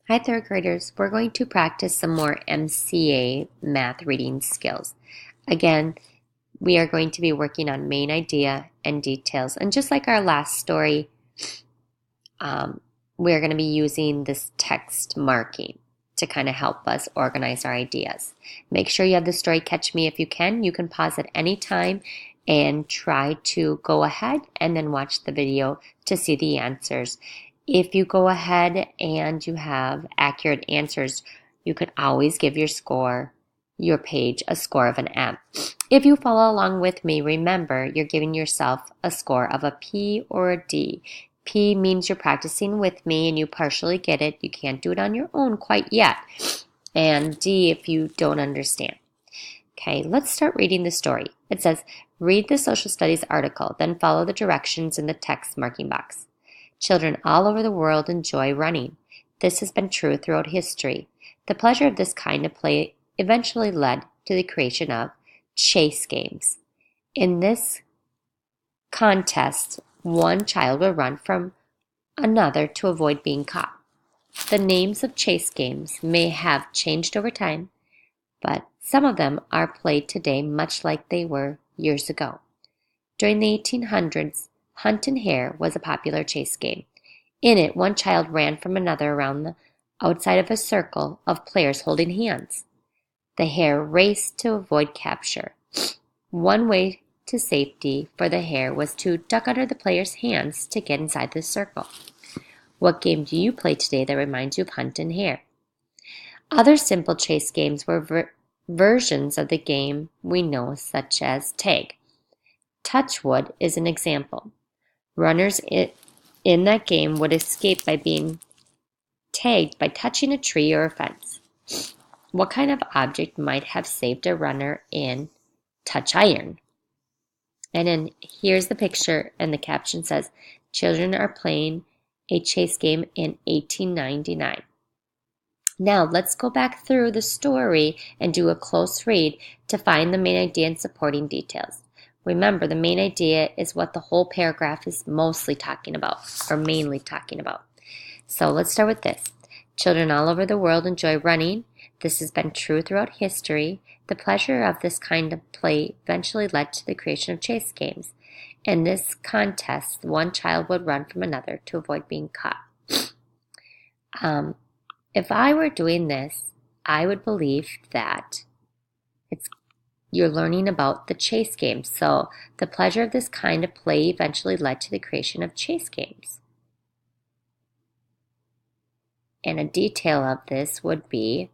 Hi, third graders. We're going to practice some more MCA math reading skills. Again, we are going to be working on main idea and details. And just like our last story, we're going to be using this text marking to kind of help us organize our ideas. Make sure you have the story catch me if you can. You can pause at any time and try to go ahead and then watch the video to see the answers. If you go ahead and you have accurate answers, you can always give your page, a score of an M. If you follow along with me, remember you're giving yourself a score of a P or a D. P means you're practicing with me and you partially get it. You can't do it on your own quite yet. And D if you don't understand. Okay, let's start reading the story. It says, read the social studies article, then follow the directions in the text marking box. Children all over the world enjoy running. This has been true throughout history. The pleasure of this kind of play eventually led to the creation of chase games. In this contest, one child will run from another to avoid being caught. The names of chase games may have changed over time, but some of them are played today much like they were years ago. During the 1800s, Hunt and Hare was a popular chase game. In it, one child ran from another around the outside of a circle of players holding hands. The hare raced to avoid capture. One way to safety for the hare was to duck under the player's hands to get inside the circle. What game do you play today that reminds you of Hunt and Hare? Other simple chase games were versions of the game we know, such as tag. Touchwood is an example. Runners in that game would escape by being tagged by touching a tree or a fence. What kind of object might have saved a runner in Touch Iron? And then here's the picture, and the caption says, children are playing a chase game in 1899. Now let's go back through the story and do a close read to find the main idea and supporting details. Remember, the main idea is what the whole paragraph is mostly talking about, or mainly talking about. So let's start with this. Children all over the world enjoy running. This has been true throughout history. The pleasure of this kind of play eventually led to the creation of chase games. In this contest, one child would run from another to avoid being caught. If I were doing this, I would believe that you're learning about the chase games. So the pleasure of this kind of play eventually led to the creation of chase games. And a detail of this would be,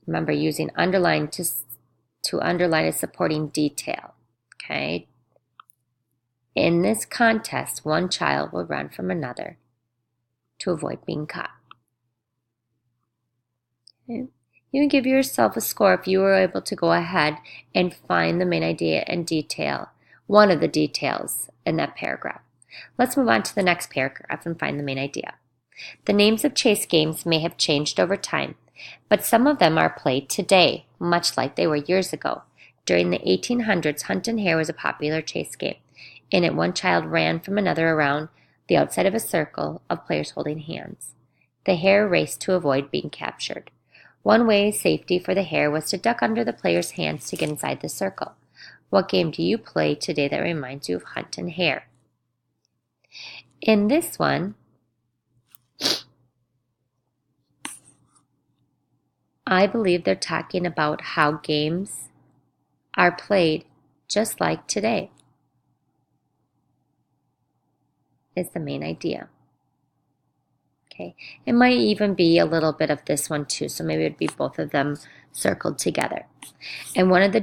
remember using underline to underline a supporting detail. Okay. In this contest, one child will run from another to avoid being caught. Okay. You can give yourself a score if you were able to go ahead and find the main idea and detail, one of the details in that paragraph. Let's move on to the next paragraph and find the main idea. The names of chase games may have changed over time, but some of them are played today, much like they were years ago. During the 1800s, Hunt and Hare was a popular chase game. In it, one child ran from another around the outside of a circle of players holding hands. The hare raced to avoid being captured. One way safety for the hare was to duck under the player's hands to get inside the circle. What game do you play today that reminds you of Hunt and Hare? In this one, I believe they're talking about how games are played just like today. Is the main idea. Okay, it might even be a little bit of this one too, so maybe it'd be both of them circled together. And one of the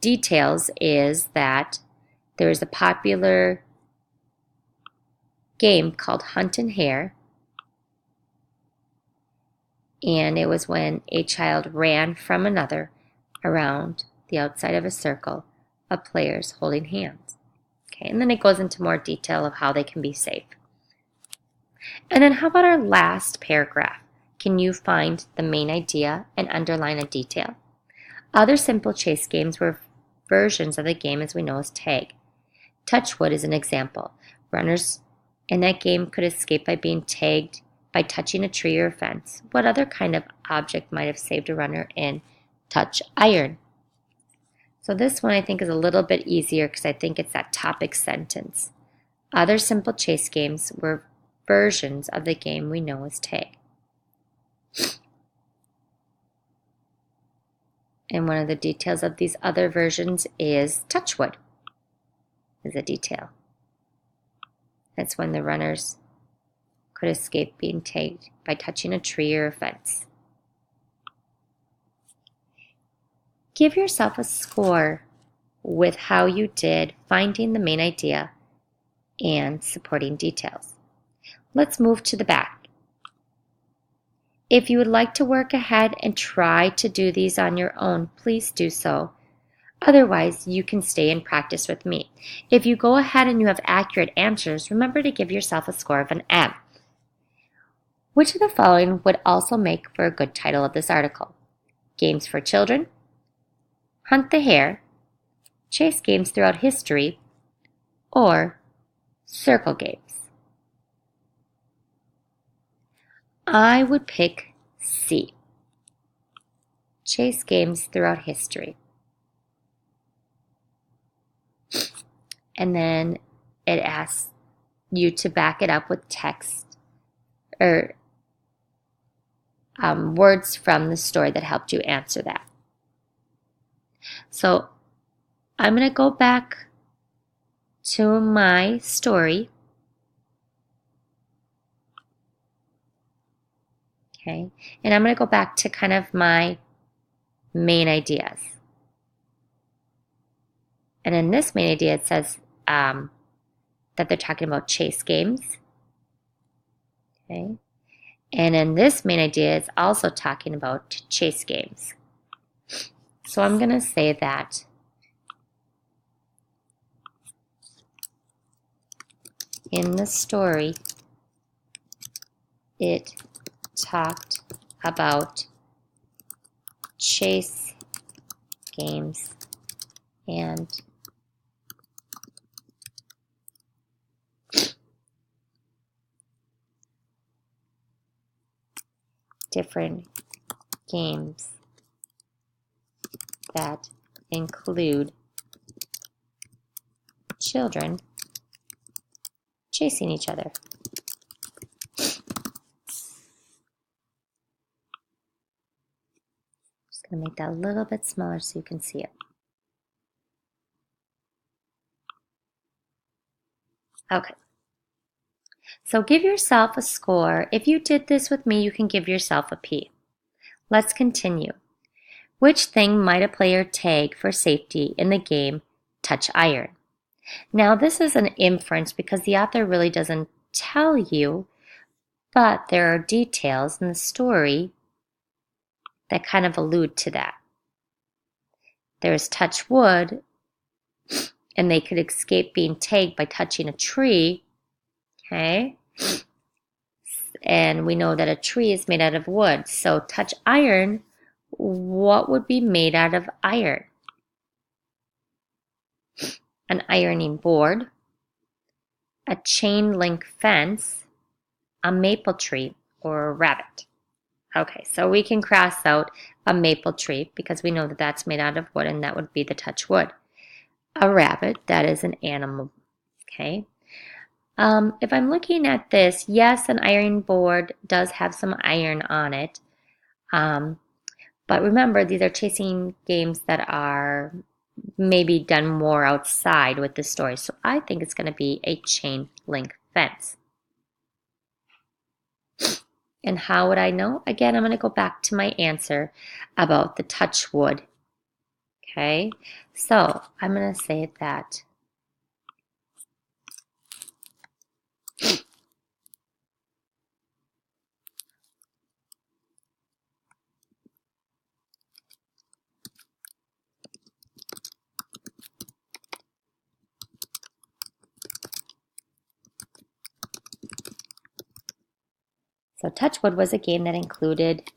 details is that there is a popular game called Hunt and Hare, and it was when a child ran from another around the outside of a circle of players holding hands. Okay, and then it goes into more detail of how they can be safe. And then how about our last paragraph? Can you find the main idea and underline a detail? Other simple chase games were versions of the game as we know as tag. Touchwood is an example. Runners in that game could escape by being tagged by touching a tree or fence. What other kind of object might have saved a runner in Touch Iron? So this one I think is a little bit easier because I think it's that topic sentence. Other simple chase games were versions of the game we know as tag. And one of the details of these other versions is touchwood, is a detail. That's when the runners could escape being tagged by touching a tree or a fence. Give yourself a score with how you did finding the main idea and supporting details. Let's move to the back. If you would like to work ahead and try to do these on your own, please do so. Otherwise, you can stay and practice with me. If you go ahead and you have accurate answers, remember to give yourself a score of an M. Which of the following would also make for a good title of this article? Games for Children, Hunt the Hare, Chase Games Throughout History, or Circle Games? I would pick C, Chase Games Throughout History. And then it asks you to back it up with text or words from the story that helped you answer that. So I'm going to go back to my story. Okay, and I'm going to go back to kind of my main ideas. And in this main idea, it says that they're talking about chase games. Okay, and in this main idea, it's also talking about chase games. So I'm going to say that in the story, it talked about chase games and different games that include children chasing each other. Just going to make that a little bit smaller so you can see it. Okay. So give yourself a score. If you did this with me, you can give yourself a P. Let's continue. Which thing might a player tag for safety in the game Touch Iron? Now this is an inference because the author really doesn't tell you, but there are details in the story that kind of allude to that. There's touch wood, and they could escape being tagged by touching a tree. Okay? And we know that a tree is made out of wood. So touch iron, what would be made out of iron? An ironing board, a chain link fence, a maple tree, or a rabbit. Okay, so we can cross out a maple tree because we know that that's made out of wood and that would be the touch wood. A rabbit, that is an animal. Okay. If I'm looking at this, yes, an ironing board does have some iron on it. But remember, these are chasing games that are maybe done more outside with the story. So I think it's going to be a chain link fence. And how would I know? Again, I'm going to go back to my answer about the touch wood. Okay, so I'm going to say that so touchwood was a game that included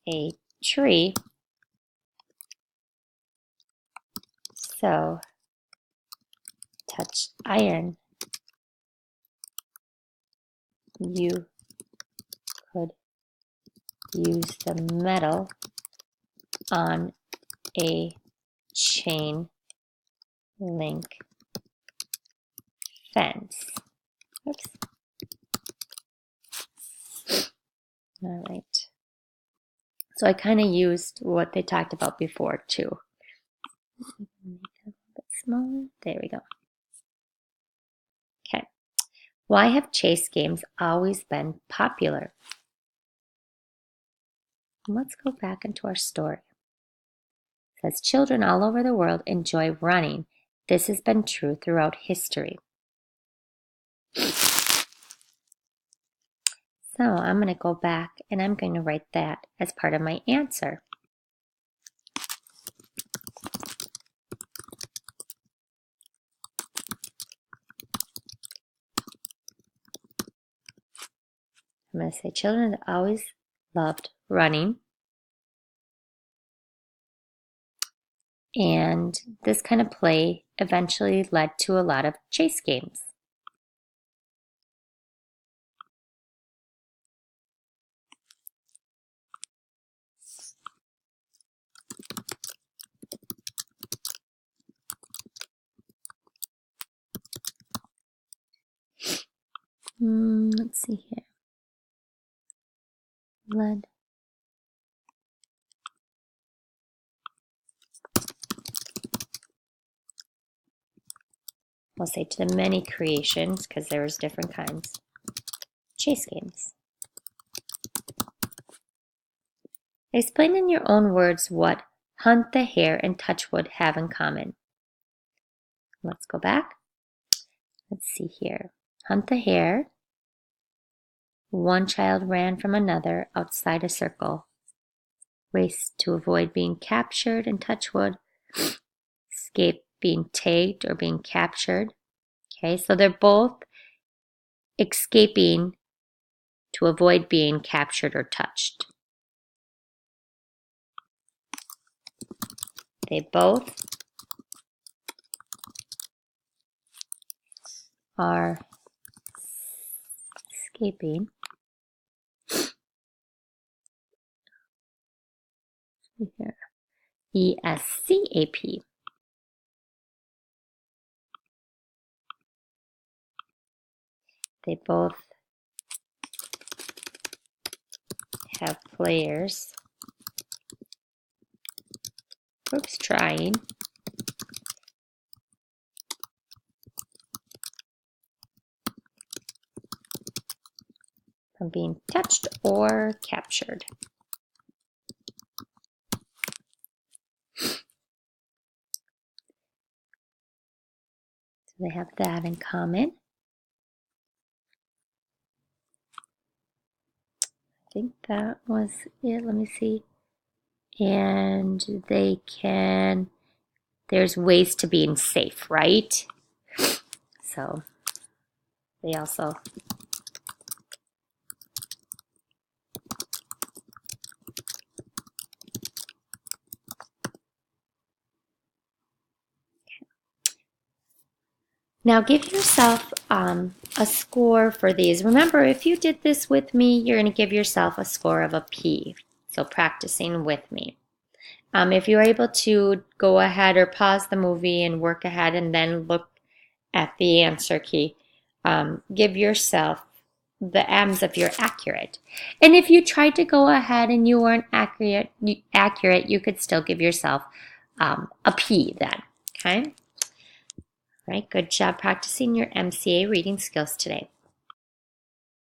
a tree. So touch iron you could use the metal on a chain link fence. Oops. All right. So I kind of used what they talked about before too. Make it a little bit smaller. There we go. Okay. Why have chase games always been popular? Let's go back into our story. It says children all over the world enjoy running. This has been true throughout history. So I'm going to go back and I'm going to write that as part of my answer. I'm going to say children have always loved running. And this kind of play eventually led to a lot of chase games. Let's see here. Led. We'll say to the many creations, because there was different kinds. Chase games. Explain in your own words what Hunt the Hare and Touchwood have in common. Let's go back. Let's see here. Hunt the Hare. One child ran from another outside a circle. Raced to avoid being captured, and Touchwood escaped being tagged or being captured. Okay, so they're both escaping to avoid being captured or touched. They both are escaping here. ESCAP. They both have players. Oops, trying. From being touched or captured. So they have that in common. I think that was it. Let me see. And they can, there's ways to being safe, right? So they also Now give yourself a score for these. Remember, if you did this with me, you're going to give yourself a score of a P. So practicing with me. If you're able to go ahead or pause the movie and work ahead and then look at the answer key, give yourself the M's if you're accurate. And if you tried to go ahead and you weren't accurate, you could still give yourself a P then, okay? All right, good job practicing your MCA reading skills today.